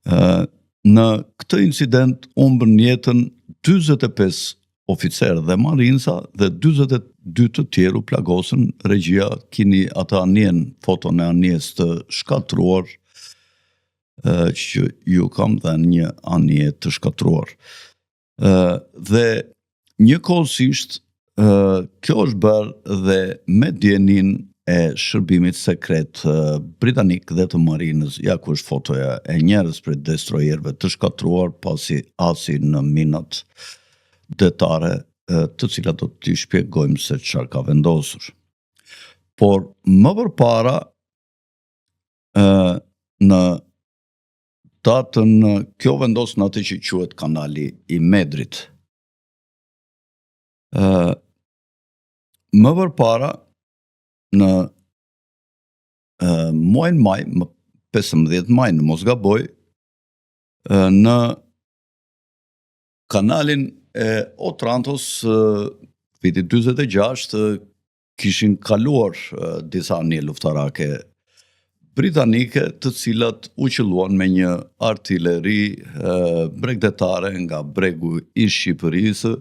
Në këtë incident humbën jetën 45 oficerë dhe marinca dhe 42 të tjerë u plagosën. Regjia kini atë anjen, foton e anjes të shkatruar, që ju kam dhe një anje të shkatruar. Dhe njëkohësisht, kjo është bërë dhe me djenin e shërbimit sekret britanik dhe të marinës, ja ku është fotoja e njerëz për destroyerëve të shkatruar pasi asin në minat detare, të cilat do t'i shpjegojmë se çfarë ka vendosur. Por më përpara, në datën, kjo vendos në atë që quhet kanali i Medrit. Më përpara, në muajin maj, 15 maj në mos gaboj, në kanalin e Otrantos, viti 46, kishin kaluar disa anije luftarake britanike, të cilat u qelluan me një artilleri bregdetare nga bregu i Shqipërisë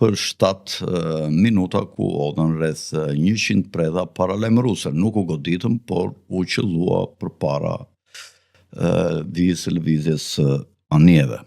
për 7 minuta, ku odhën rreth 100 predha paralajmëruese. Nuk u goditën, por u qellua përpara vijës së lëvizjes së anijeve.